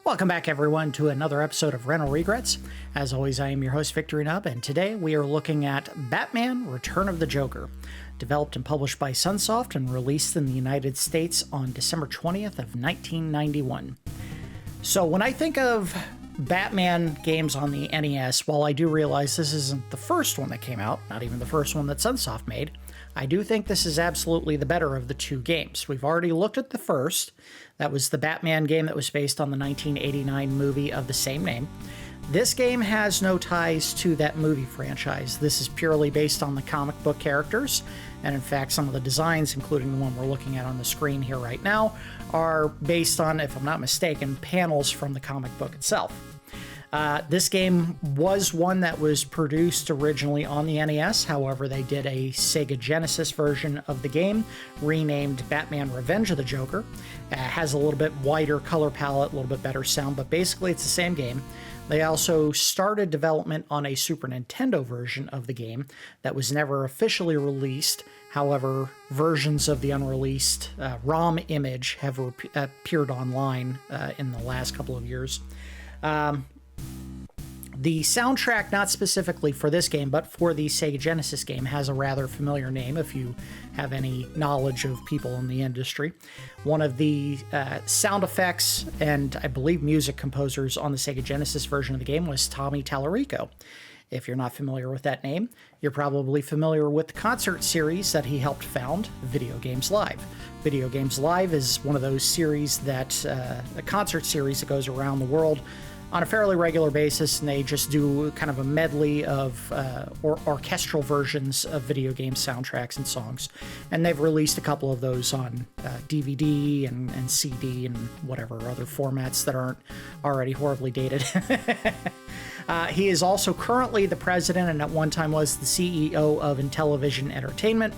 Welcome back, everyone, to another episode of Rental Regrets. As always, I am your host, Victory Nub, and today we are looking at Batman Return of the Joker, developed and published by Sunsoft and released in the United States on December 20th of 1991. So when I think of Batman games on the NES, while I do realize this isn't the first one that came out, not even the first one that Sunsoft made, I do think this is absolutely the better of the two games. We've already looked at the first. That was the Batman game that was based on the 1989 movie of the same name. This game has no ties to that movie franchise. This is purely based on the comic book characters, and in fact some of the designs, including the one we're looking at on the screen here right now, are based on, if I'm not mistaken, panels from the comic book itself. This game was one that was produced originally on the NES. However, they did a Sega Genesis version of the game, renamed Batman Revenge of the Joker. Has a little bit wider color palette, a little bit better sound, but basically it's the same game. They also started development on a Super Nintendo version of the game that was never officially released. However, versions of the unreleased ROM image have appeared online in the last couple of years. The soundtrack, not specifically for this game, but for the Sega Genesis game, has a rather familiar name if you have any knowledge of people in the industry. One of the sound effects and, I believe, music composers on the Sega Genesis version of the game was Tommy Tallarico. If you're not familiar with that name, you're probably familiar with the concert series that he helped found, Video Games Live. Video Games Live is one of those series that, a concert series that goes around the world on a fairly regular basis, and they just do kind of a medley of orchestral versions of video game soundtracks and songs. And they've released a couple of those on DVD and CD and whatever other formats that aren't already horribly dated. He is also currently the president and at one time was the CEO of Intellivision Entertainment,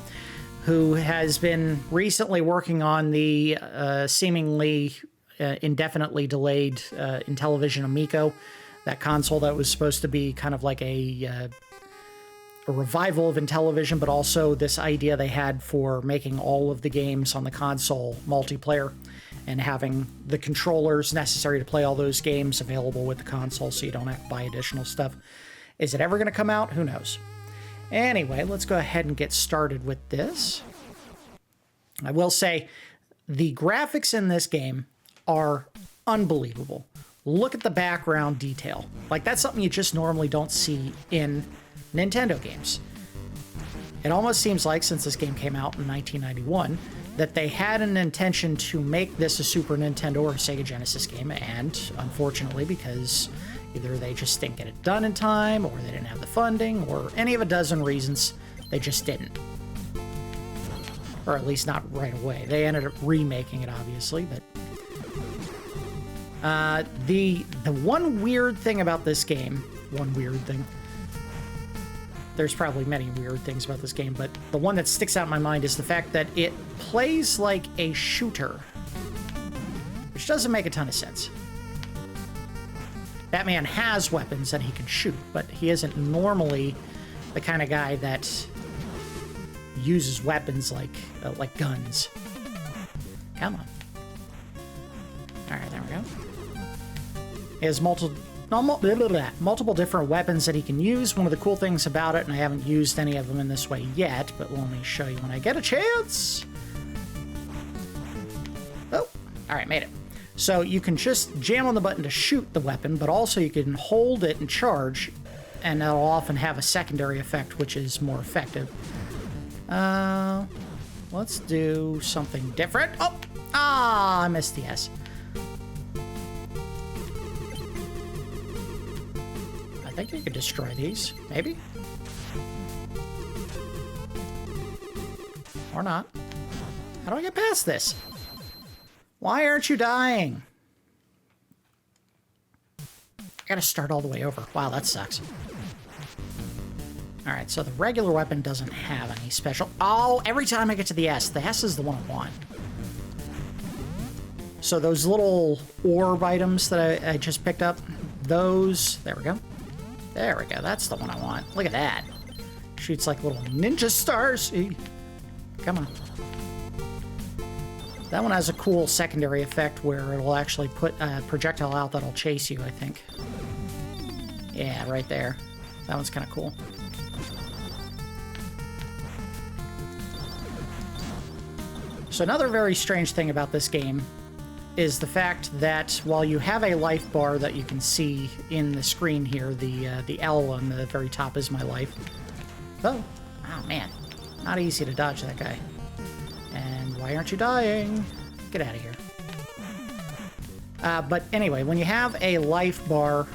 who has been recently working on the seemingly indefinitely delayed Intellivision Amico, that console that was supposed to be kind of like a revival of Intellivision, but also this idea they had for making all of the games on the console multiplayer and having the controllers necessary to play all those games available with the console so you don't have to buy additional stuff. Is it ever going to come out? Who knows? Anyway, let's go ahead and get started with this. I will say the graphics in this game are unbelievable. Look at the background detail. Like, that's something you just normally don't see in Nintendo games. It almost seems like, since this game came out in 1991, that they had an intention to make this a Super Nintendo or a Sega Genesis game, and unfortunately, because either they just didn't get it done in time, or they didn't have the funding, or any of a dozen reasons, they just didn't. Or at least not right away. They ended up remaking it, obviously, but the one weird thing about this game, there's probably many weird things about this game, but the one that sticks out in my mind is the fact that it plays like a shooter, which doesn't make a ton of sense. Batman has weapons that he can shoot, but he isn't normally the kind of guy that uses weapons like guns. Come on. All right, there we go. He has multiple different weapons that he can use. One of the cool things about it, and I haven't used any of them in this way yet, but let me show you when I get a chance. Oh, all right, made it. So you can just jam on the button to shoot the weapon, but also you can hold it and charge, and that'll often have a secondary effect, which is more effective. Let's do something different. Oh, I missed the S. I think you could destroy these, maybe? Or not. How do I get past this? Why aren't you dying? I gotta start all the way over. Wow, that sucks. Alright, so the regular weapon doesn't have any special... Oh, every time I get to the S is the one I want. So those little orb items that I just picked up, those... There we go. There we go, that's the one I want. Look at that. Shoots like little ninja stars. Come on. That one has a cool secondary effect where it'll actually put a projectile out that'll chase you, I think. Yeah, right there. That one's kind of cool. So another very strange thing about this game is the fact that while you have a life bar that you can see in the screen here, the L on the very top is my life. Oh man, not easy to dodge that guy. And why aren't you dying? Get out of here. But anyway, when you have a life bar,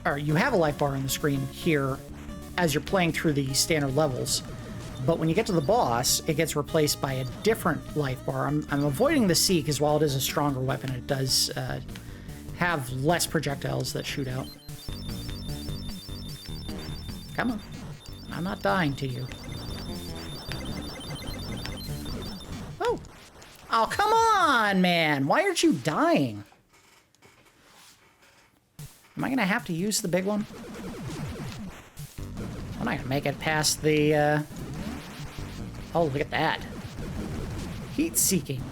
or you have a life bar on the screen here as you're playing through the standard levels, but when you get to the boss, it gets replaced by a different life bar. I'm avoiding the C because while it is a stronger weapon, it does have less projectiles that shoot out. Come on. I'm not dying to you. Oh! Oh, come on, man! Why aren't you dying? Am I gonna have to use the big one? I'm not gonna make it past the, Oh, look at that. Heat-seeking.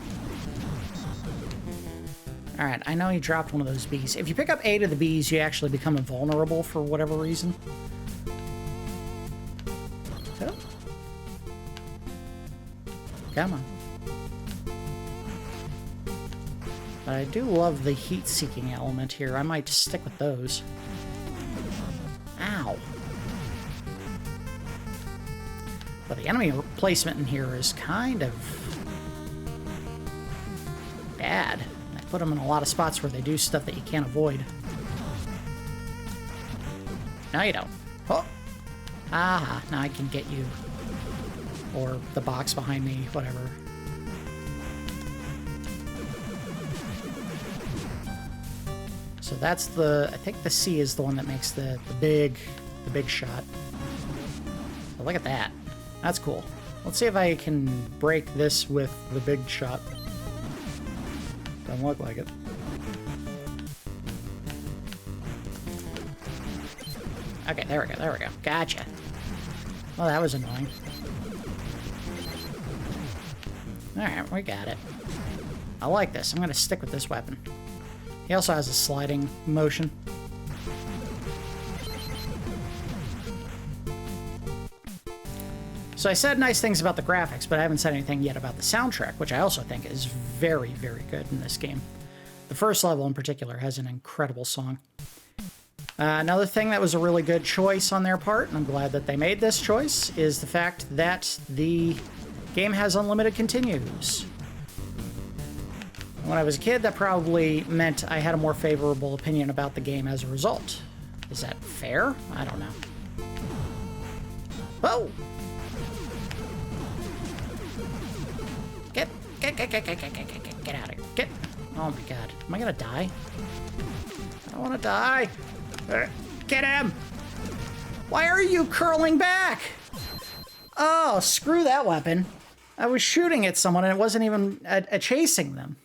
Alright, I know he dropped one of those bees. If you pick up 8 of the bees, you actually become invulnerable for whatever reason. Oh. Come on. But I do love the heat-seeking element here. I might stick with those. Ow. But the enemy placement in here is kind of bad. I put them in a lot of spots where they do stuff that you can't avoid. No, you don't. Oh! Ah, now I can get you. Or the box behind me, whatever. So that's the... I think the C is the one that makes the big shot. But look at that. That's cool. Let's see if I can break this with the big shot. Doesn't look like it. Okay, there we go, there we go. Gotcha. Well, that was annoying. Alright, we got it. I like this. I'm going to stick with this weapon. He also has a sliding motion. So I said nice things about the graphics, but I haven't said anything yet about the soundtrack, which I also think is very, very good in this game. The first level in particular has an incredible song. Another thing that was a really good choice on their part, and I'm glad that they made this choice, is the fact that the game has unlimited continues. When I was a kid, that probably meant I had a more favorable opinion about the game as a result. Is that fair? I don't know. Whoa! Get out of here. Get. Oh my god. Am I gonna die? I don't wanna die. Get him! Why are you curling back? Oh, screw that weapon. I was shooting at someone and it wasn't even chasing them.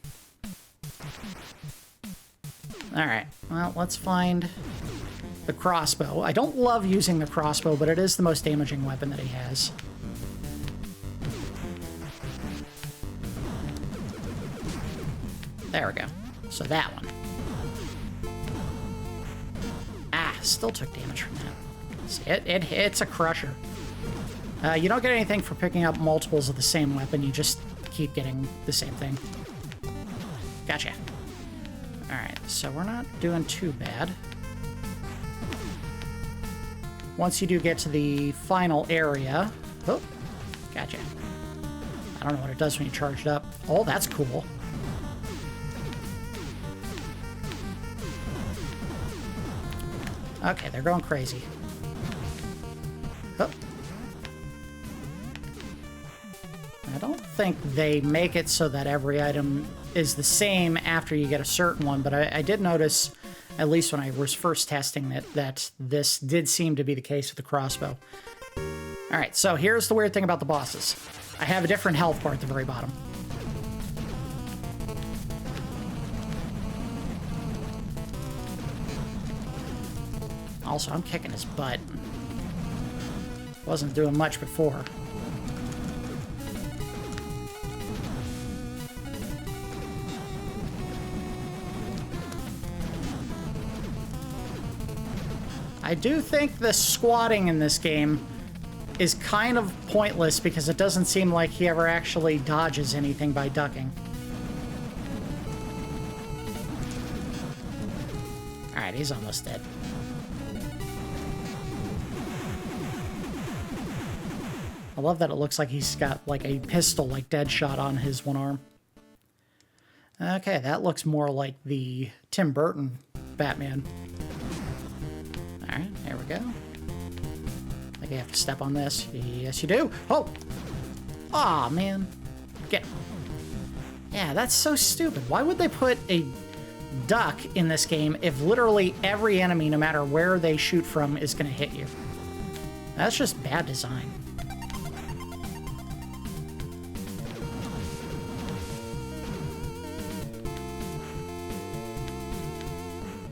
Alright, well, let's find the crossbow. I don't love using the crossbow, but it is the most damaging weapon that he has. There we go. So that one. Ah, still took damage from that. See, it hits a crusher. You don't get anything for picking up multiples of the same weapon, you just keep getting the same thing. Gotcha. Alright, so we're not doing too bad. Once you do get to the final area... Oh, gotcha. I don't know what it does when you charge it up. Oh, that's cool. Okay, they're going crazy. Oh. I don't think they make it so that every item is the same after you get a certain one, but I did notice, at least when I was first testing it, that this did seem to be the case with the crossbow. Alright, so here's the weird thing about the bosses. I have a different health bar at the very bottom. Also, I'm kicking his butt. Wasn't doing much before. I do think the squatting in this game is kind of pointless because it doesn't seem like he ever actually dodges anything by ducking. Alright, he's almost dead. I love that it looks like he's got like a pistol like Deadshot on his one arm. Okay, that looks more like the Tim Burton Batman. Alright, there we go. I think you have to step on this. Yes, you do. Oh! Aw, man. Get... Yeah, that's so stupid. Why would they put a duck in this game if literally every enemy, no matter where they shoot from, is going to hit you? That's just bad design.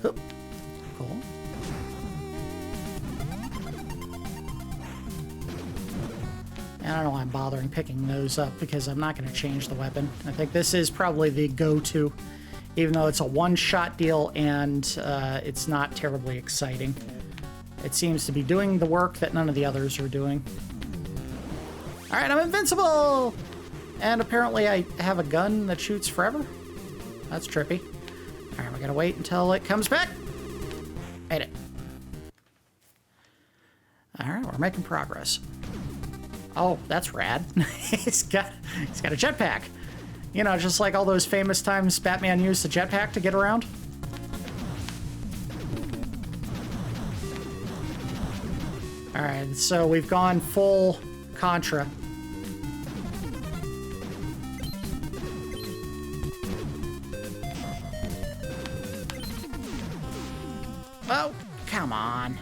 Cool. I don't know why I'm bothering picking those up because I'm not going to change the weapon. I think this is probably the go-to, even though it's a one-shot deal and it's not terribly exciting. It seems to be doing the work that none of the others are doing. All right, I'm invincible! And apparently I have a gun that shoots forever. That's trippy. All right, we gotta wait until it comes back. Made it. All right, we're making progress. Oh, that's rad. He's got a jetpack. You know, just like all those famous times Batman used the jetpack to get around. All right, so we've gone full Contra. Oh, come on.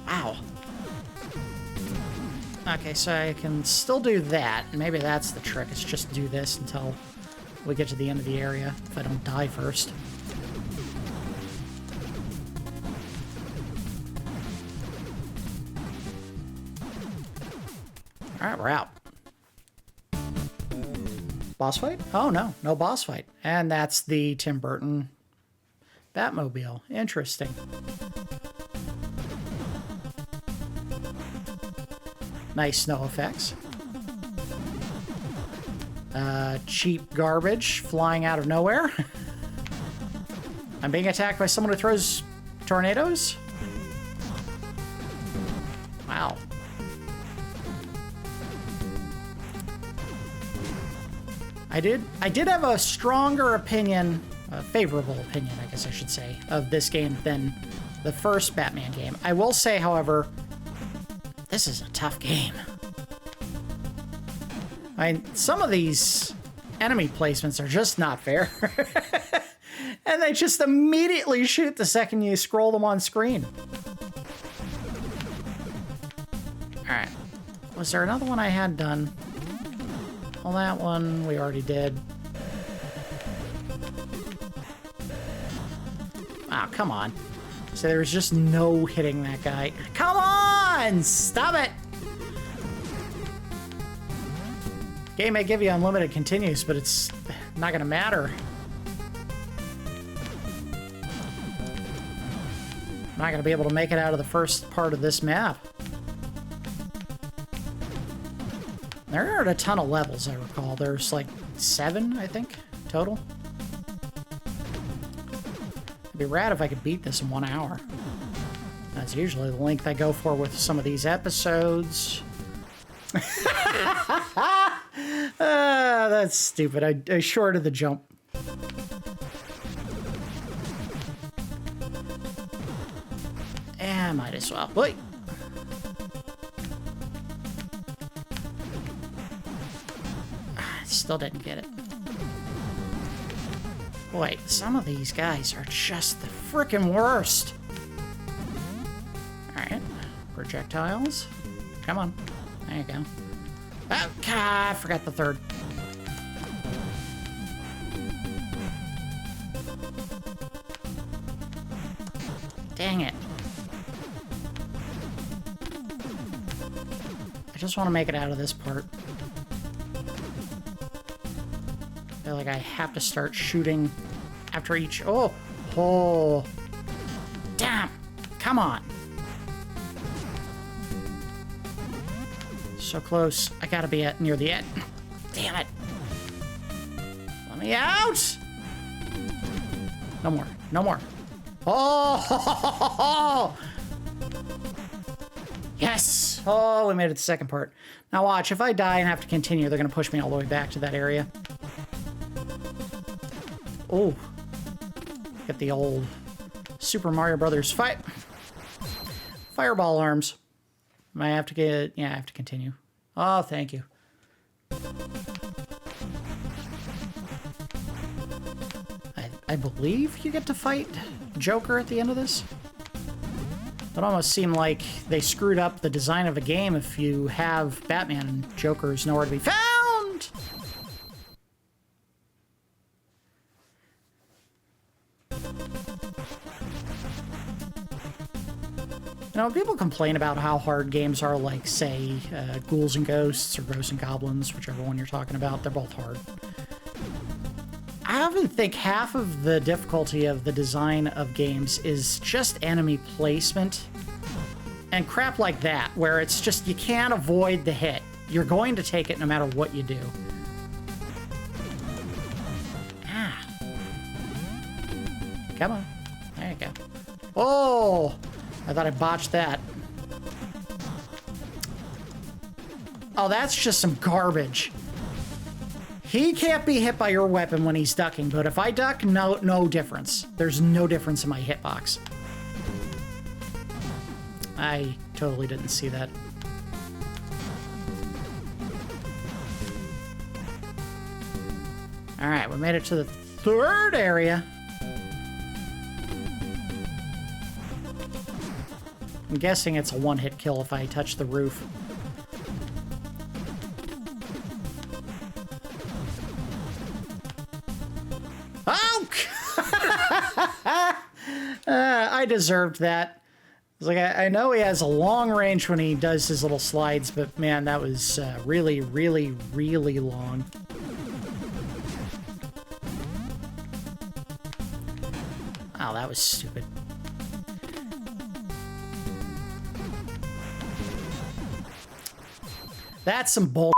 Ow. Okay, so I can still do that. Maybe that's the trick, is just do this until we get to the end of the area, if I don't die first. Alright, we're out. Boss fight? Oh, no. No boss fight. And that's the Tim Burton Batmobile. Interesting. Nice snow effects. Cheap garbage flying out of nowhere. I'm being attacked by someone who throws tornadoes? Wow. I did have a stronger opinion, a favorable opinion, I guess I should say, of this game than the first Batman game. I will say, however, this is a tough game. I mean, some of these enemy placements are just not fair. And they just immediately shoot the second you scroll them on screen. Alright. Was there another one I had done? Well, that one we already did. Ah, oh, come on. So there was just no hitting that guy. Come on! Stop it! Game may give you unlimited continues, but it's not gonna matter. I'm not gonna be able to make it out of the first part of this map. There aren't a ton of levels, I recall. There's like 7, I think, total. It'd be rad if I could beat this in 1 hour. That's usually the length I go for with some of these episodes. That's stupid. I shorted the jump. Yeah, might as well. Wait. Still didn't get it. Boy, some of these guys are just the frickin' worst. Alright. Projectiles. Come on. There you go. Oh, I forgot the third. Dang it. I just want to make it out of this part. I feel like I have to start shooting after each... Oh! Oh! Damn! Come on! So close. I gotta be near the end. Damn it. Let me out! No more. No more. Oh! Yes! Oh, we made it to the second part. Now watch, if I die and have to continue, they're gonna push me all the way back to that area. Oh. Get the old Super Mario Brothers fight. Fireball arms. I have to get... Yeah, I have to continue. Oh, thank you. I believe you get to fight Joker at the end of this. It almost seemed like they screwed up the design of a game if you have Batman and Joker's nowhere to be found! You know, people complain about how hard games are, like, say, Ghouls and Ghosts or Ghosts and Goblins, whichever one you're talking about. They're both hard. I often think half of the difficulty of the design of games is just enemy placement and crap like that, where it's just you can't avoid the hit. You're going to take it no matter what you do. Ah. Come on. There you go. Oh! I thought I botched that. Oh, that's just some garbage. He can't be hit by your weapon when he's ducking, but if I duck, no difference. There's no difference in my hitbox. I totally didn't see that. All right, we made it to the third area. I'm guessing it's a one-hit kill if I touch the roof. Oh! I deserved that. It's like, I know he has a long range when he does his little slides, but man, that was really, really, really long. Oh, that was stupid. That's some bull.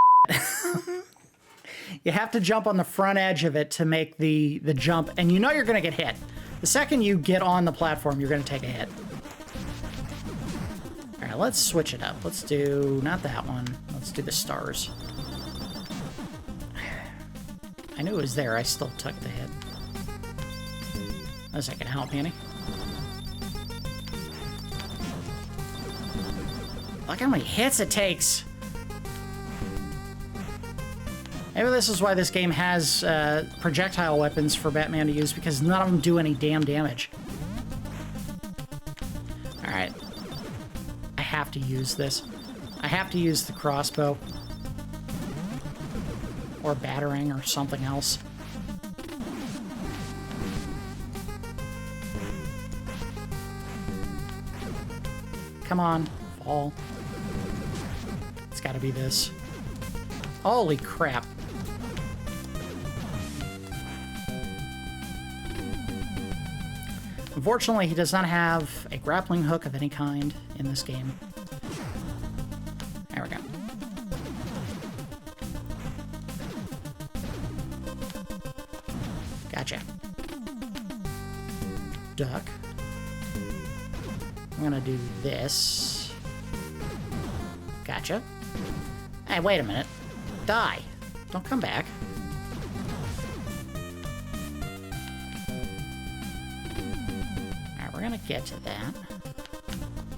You have to jump on the front edge of it to make the jump, and you know you're going to get hit. The second you get on the platform, you're going to take a hit. All right, let's switch it up. Let's do, not that one. Let's do the stars. I knew it was there. I still took the hit. Unless I can help, Annie. Look how many hits it takes. Maybe this is why this game has projectile weapons for Batman to use, because none of them do any damn damage. Alright. I have to use this. I have to use the crossbow. Or batarang or something else. Come on, fall. It's gotta be this. Holy crap. Unfortunately, he does not have a grappling hook of any kind in this game. There we go. Gotcha. Duck. I'm gonna do this. Gotcha. Hey, wait a minute. Die. Don't come back. Alright, we're gonna get to that.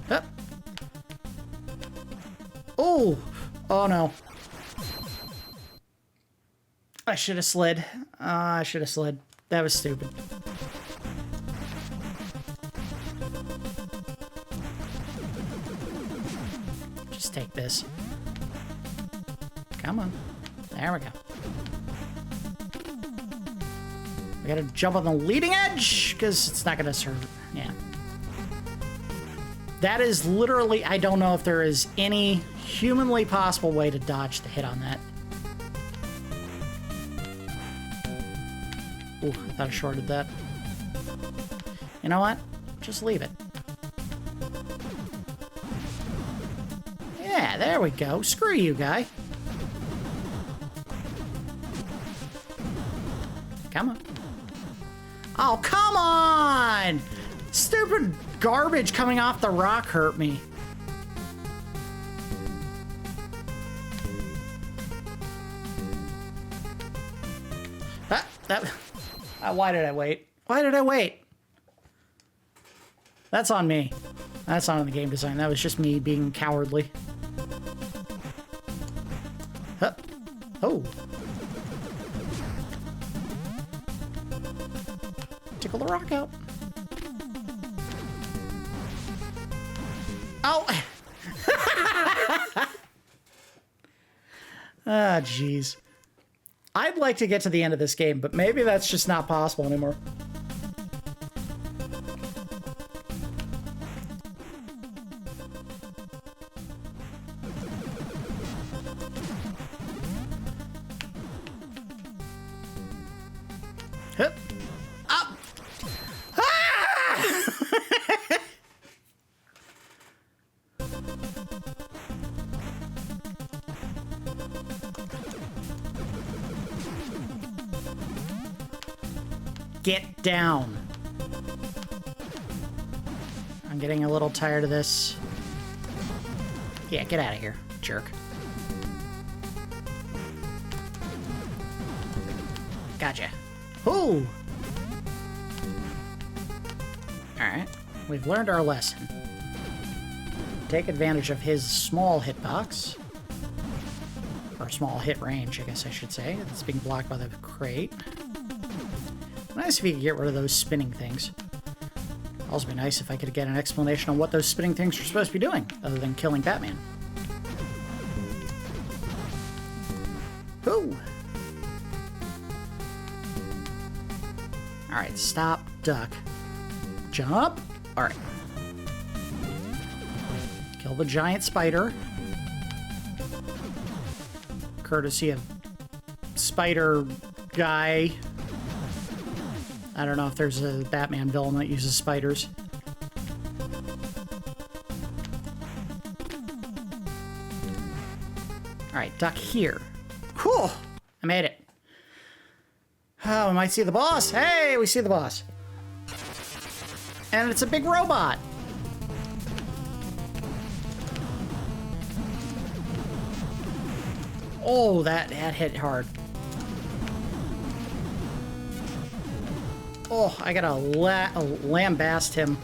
Up. Oh! Oh no. I should have slid. I should have slid. That was stupid. Just take this. Come on. There we go. We gotta jump on the leading edge, because it's not gonna serve. Yeah. That is literally, I don't know if there is any humanly possible way to dodge the hit on that. Ooh, I thought I shorted that. You know what? Just leave it. Yeah, Yeah, there we go. Screw you, guy. Come on. Oh, come on! Stupid garbage coming off the rock hurt me. Why did I wait? Why did I wait? That's on me. That's not on the game design. That was just me being cowardly. Huh. Oh. Tickle the rock out. Oh! Ah, jeez. I'd like to get to the end of this game, but maybe that's just not possible anymore. Hup. Up. Ah! Get down. I'm getting a little tired of this. Yeah, get out of here, jerk. Gotcha. Ooh! Alright, we've learned our lesson. Take advantage of his small hitbox. Or small hit range, I guess I should say. It's being blocked by the crate. Nice if you could get rid of those spinning things. It'd also be nice if I could get an explanation on what those spinning things are supposed to be doing, other than killing Batman. Ooh! Alright, stop, duck. Jump! Alright. Kill the giant spider. Courtesy of spider guy. I don't know if there's a Batman villain that uses spiders. Alright, duck here. Whew! I made it. Oh, we might see the boss. Hey, we see the boss. And it's a big robot. Oh, that hit hard. Oh, I gotta lambast him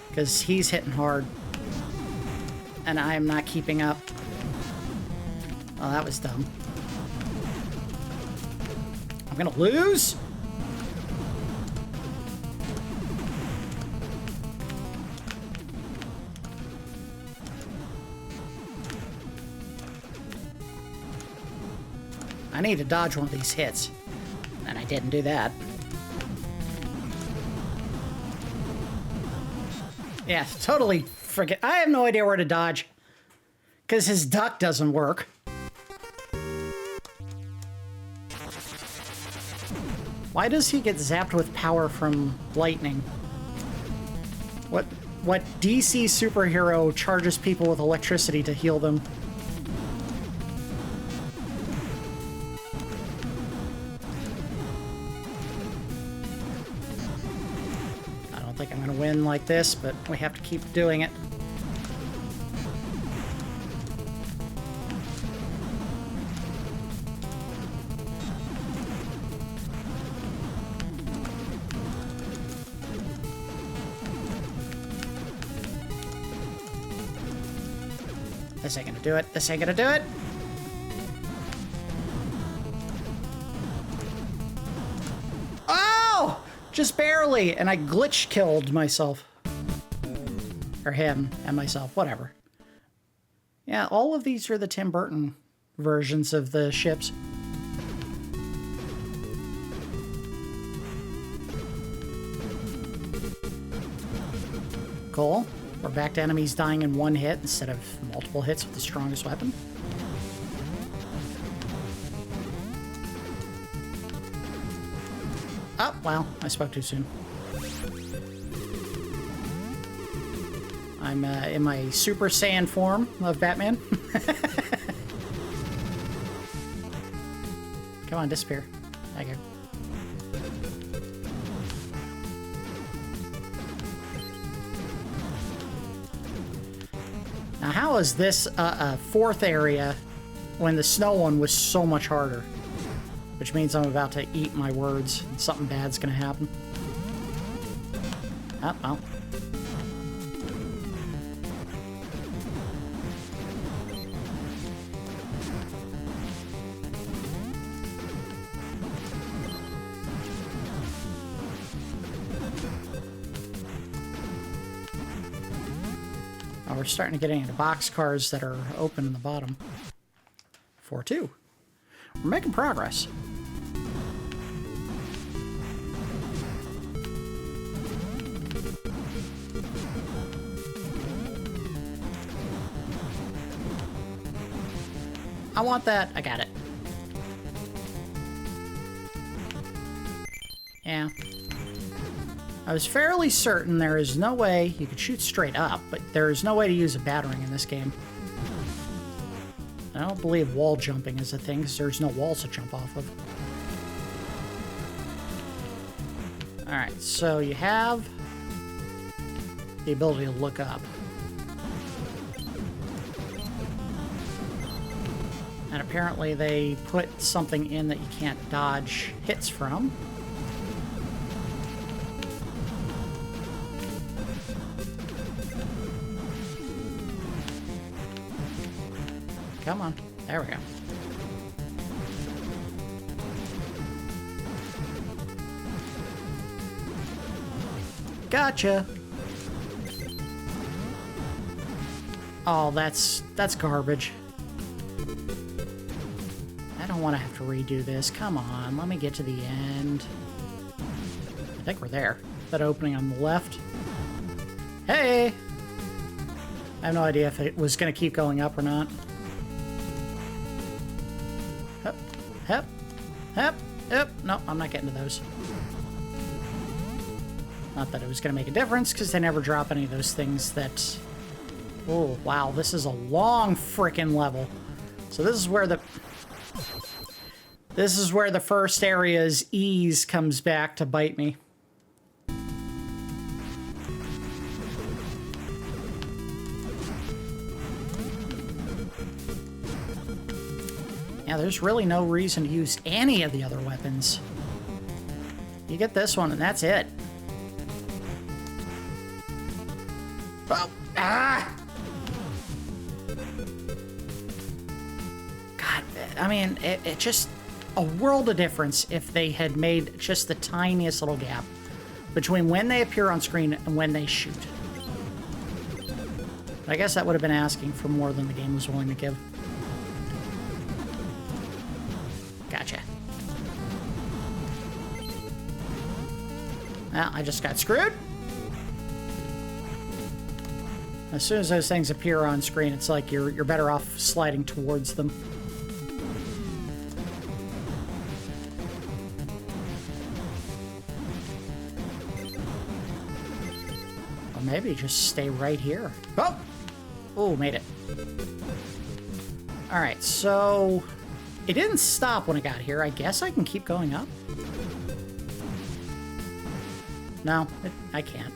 because he's hitting hard. And I am not keeping up. Oh, that was dumb. I'm gonna lose? I need to dodge one of these hits. And I didn't do that. Yeah, totally forget. I have no idea where to dodge. Because his duck doesn't work. Why does he get zapped with power from lightning? What DC superhero charges people with electricity to heal them? I don't think I'm gonna win like this, but we have to keep doing it. This ain't gonna do it. This ain't gonna do it. Oh! Just barely. And I glitch killed myself. Or him and myself. Whatever. Yeah, all of these are the Tim Burton versions of the ships. Cool. We're back to enemies dying in one hit instead of multiple hits with the strongest weapon. Oh, well, I spoke too soon. I'm in my Super Saiyan form of Batman. Come on, disappear. Thank you. Now, how is this a fourth area when the snow one was so much harder? Which means I'm about to eat my words and something bad's gonna happen. Oh, well. Oh, we're starting to get into boxcars that are open in the bottom. 4-2. We're making progress. I want that. I got it. Yeah. I was fairly certain there is no way you could shoot straight up, but there is no way to use a batarang in this game. I don't believe wall jumping is a thing, because there's no walls to jump off of. Alright, so you have the ability to look up. And apparently they put something in that you can't dodge hits from. Come on. There we go. Gotcha. Oh, that's garbage. I don't want to have to redo this. Come on, let me get to the end. I think we're there. That opening on the left. Hey! I have no idea if it was going to keep going up or not. Hup, hup, hup, hup. No, I'm not getting to those. Not that it was going to make a difference, because they never drop any of those things that... Oh, wow, this is a long frickin' level. So this is where the... This is where the first area's ease comes back to bite me. Yeah, there's really no reason to use any of the other weapons. You get this one and that's it. Oh, ah! God, I mean, it just... A world of difference if they had made just the tiniest little gap between when they appear on screen and when they shoot. I guess that would have been asking for more than the game was willing to give. Gotcha. Well, I just got screwed. As soon as those things appear on screen, it's like you're better off sliding towards them. Or maybe just stay right here. Oh! Oh, made it. Alright, so... It didn't stop when I got here. I guess I can keep going up? No, I can't.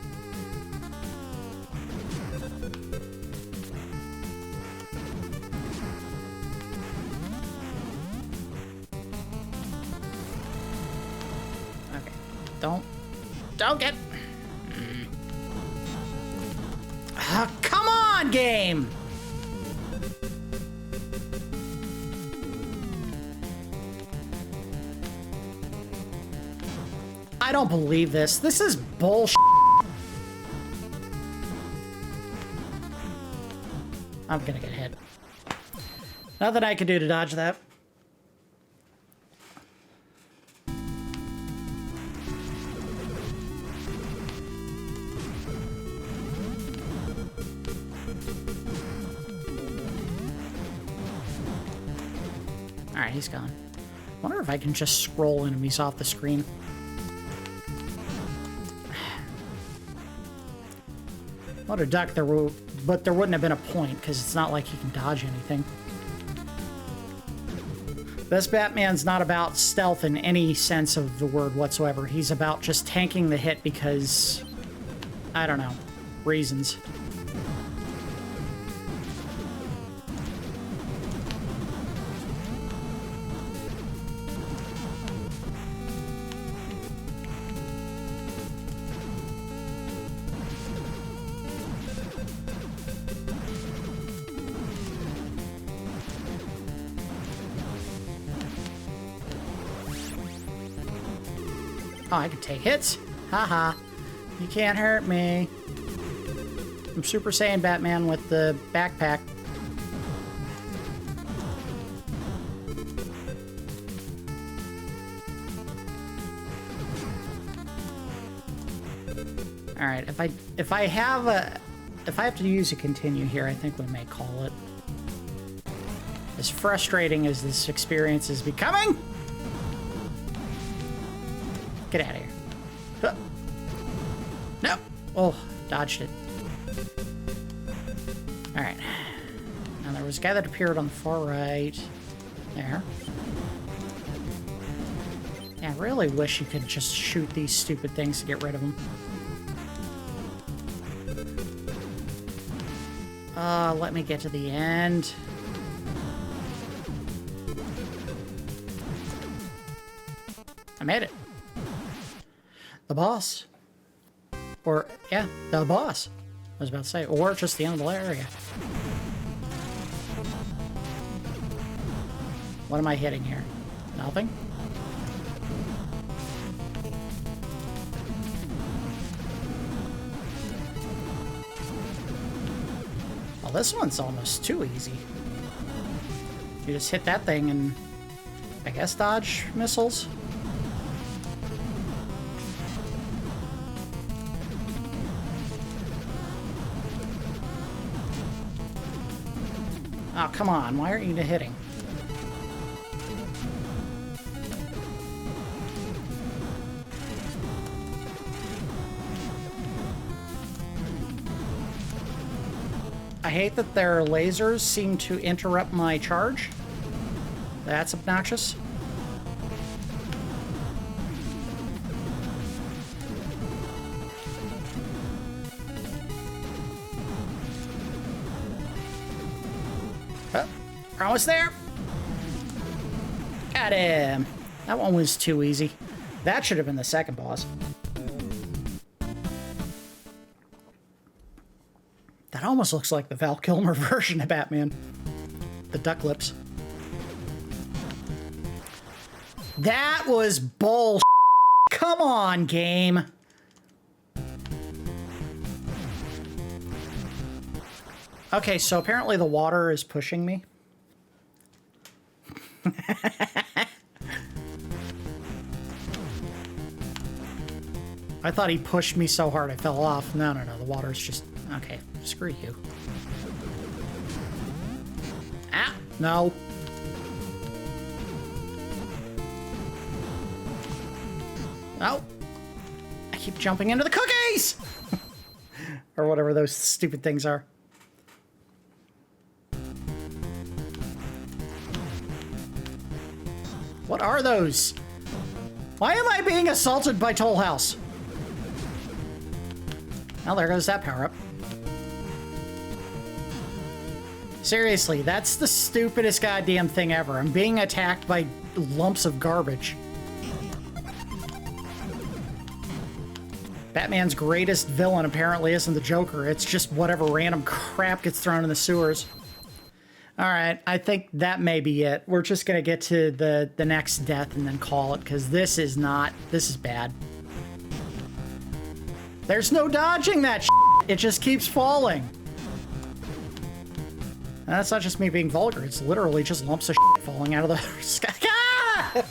Okay. Don't get... Come on, game! I don't believe this. This is bullshit. I'm gonna get hit. Nothing I can do to dodge that. Alright, he's gone. Wonder if I can just scroll enemies off the screen. What a duck, but there wouldn't have been a point, because it's not like he can dodge anything. This Batman's not about stealth in any sense of the word whatsoever. He's about just tanking the hit because, I don't know, reasons. Oh, I can take hits. Haha. You can't hurt me. I'm Super Saiyan Batman with the backpack. All right, if I have to use a continue here, I think we may call it. As frustrating as this experience is becoming. Get out of here. Huh. No. Oh, dodged it. All right. Now there was a guy that appeared on the far right. There. Yeah, I really wish you could just shoot these stupid things to get rid of them. Let me get to the end. I made it. The boss. Or, yeah, the boss. I was about to say, or just the end of the area. What am I hitting here? Nothing? Well, this one's almost too easy. You just hit that thing and, I guess, dodge missiles. Oh, come on. Why aren't you hitting? I hate that their lasers seem to interrupt my charge. That's obnoxious. Almost there. Got him. That one was too easy. That should have been the second boss. That almost looks like the Val Kilmer version of Batman. The duck lips. That was bull. Come on, game. Okay, so apparently the water is pushing me. I thought he pushed me so hard I fell off. No, the water's just... Okay, screw you. Ah, no. No. I keep jumping into the cookies! Or whatever those stupid things are. What are those? Why am I being assaulted by Toll House? Well, there goes that power-up. Seriously, that's the stupidest goddamn thing ever. I'm being attacked by lumps of garbage. Batman's greatest villain apparently isn't the Joker. It's just whatever random crap gets thrown in the sewers. All right, I think that may be it. We're just going to get to the next death and then call it, because this is bad. There's no dodging that shit. It just keeps falling. And that's not just me being vulgar. It's literally just lumps of shit falling out of the sky. Ah!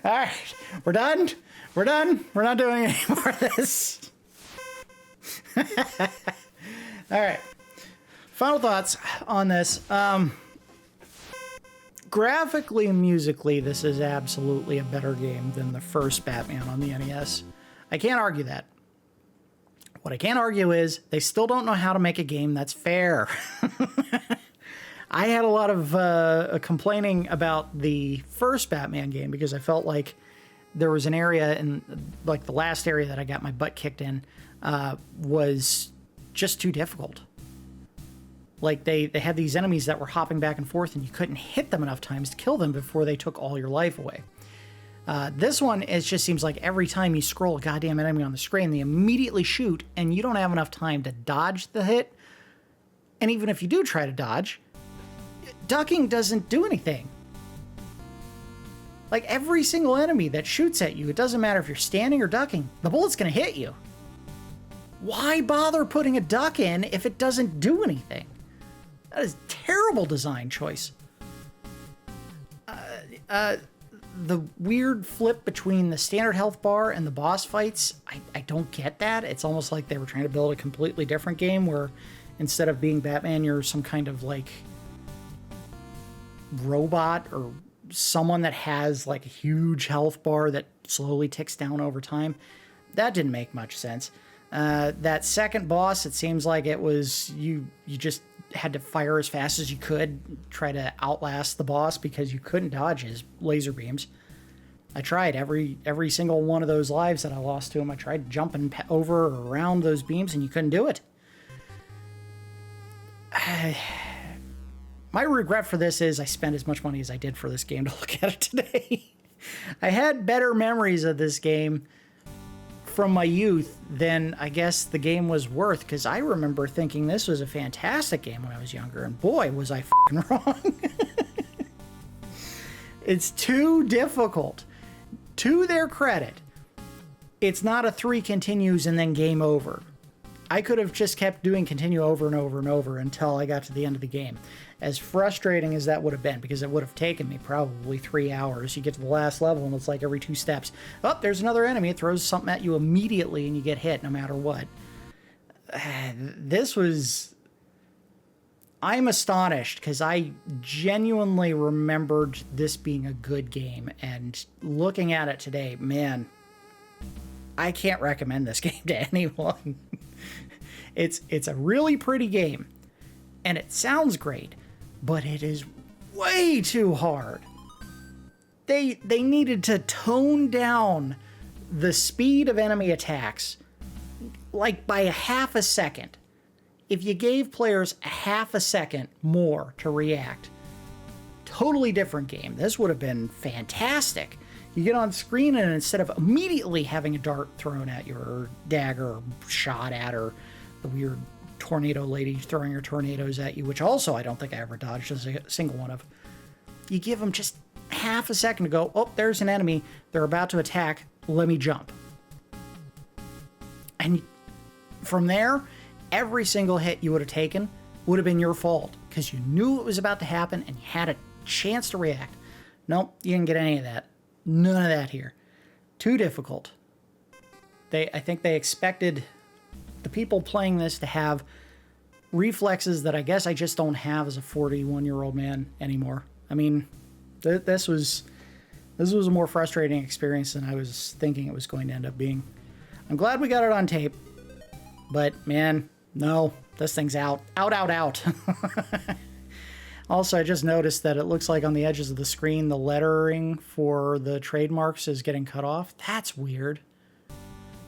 All right, we're done. We're done. We're not doing any more of this. All right. Final thoughts on this. Graphically and musically, this is absolutely a better game than the first Batman on the NES. I can't argue that. What I can't argue is they still don't know how to make a game that's fair. I had a lot of complaining about the first Batman game because I felt like there was an area in, like the last area that I got my butt kicked in, was just too difficult. Like they had these enemies that were hopping back and forth and you couldn't hit them enough times to kill them before they took all your life away. This one, it just seems like every time you scroll a goddamn enemy on the screen, they immediately shoot and you don't have enough time to dodge the hit. And even if you do try to dodge, ducking doesn't do anything. Like every single enemy that shoots at you, it doesn't matter if you're standing or ducking, the bullet's going to hit you. Why bother putting a duck in if it doesn't do anything? That is a terrible design choice. The weird flip between the standard health bar and the boss fights, I don't get that. It's almost like they were trying to build a completely different game where instead of being Batman, you're some kind of like robot or someone that has like a huge health bar that slowly ticks down over time. That didn't make much sense. That second boss, it seems like it was you just had to fire as fast as you could, try to outlast the boss because you couldn't dodge his laser beams. I tried every single one of those lives that I lost to him. I tried jumping over or around those beams and you couldn't do it. My regret for this is I spent as much money as I did for this game to look at it today. I had better memories of this game from my youth than I guess the game was worth, because I remember thinking this was a fantastic game when I was younger, and boy, was I f***ing wrong. It's too difficult. To their credit, it's not a 3 continues and then game over. I could have just kept doing continue over and over and over until I got to the end of the game. As frustrating as that would have been, because it would have taken me probably 3 hours. You get to the last level and it's like every 2 steps, oh, there's another enemy. It throws something at you immediately and you get hit no matter what. I'm astonished because I genuinely remembered this being a good game, and looking at it today, man, I can't recommend this game to anyone. It's a really pretty game and it sounds great, but it is way too hard. They needed to tone down the speed of enemy attacks like by a half a second. If you gave players a half a second more to react, totally different game. This would have been fantastic. You get on screen and instead of immediately having a dart thrown at you or dagger shot at, or the weird tornado lady throwing her tornadoes at you, which also I don't think I ever dodged a single one of, you give them just half a second to go, oh, there's an enemy. They're about to attack. Let me jump. And from there, every single hit you would have taken would have been your fault because you knew it was about to happen and you had a chance to react. Nope, you didn't get any of that. None of that here. Too difficult. I think they expected the people playing this to have reflexes that I guess I just don't have as a 41-year-old man anymore. I mean, this was a more frustrating experience than I was thinking it was going to end up being. I'm glad we got it on tape, but man, no, this thing's out. Out. Also, I just noticed that it looks like on the edges of the screen, the lettering for the trademarks is getting cut off. That's weird.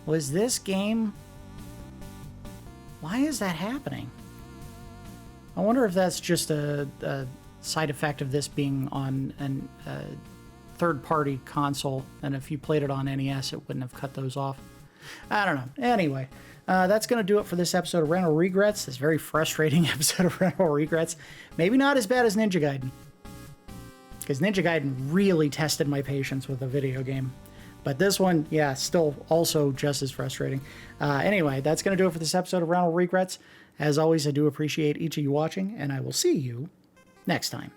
Was this game... Why is that happening? I wonder if that's just a side effect of this being on a third-party console, and if you played it on NES, it wouldn't have cut those off. I don't know. Anyway, that's going to do it for this episode of Rental Regrets, this very frustrating episode of Rental Regrets. Maybe not as bad as Ninja Gaiden, because Ninja Gaiden really tested my patience with a video game. But this one, yeah, still also just as frustrating. Anyway, that's going to do it for this episode of Rental Regrets. As always, I do appreciate each of you watching, and I will see you next time.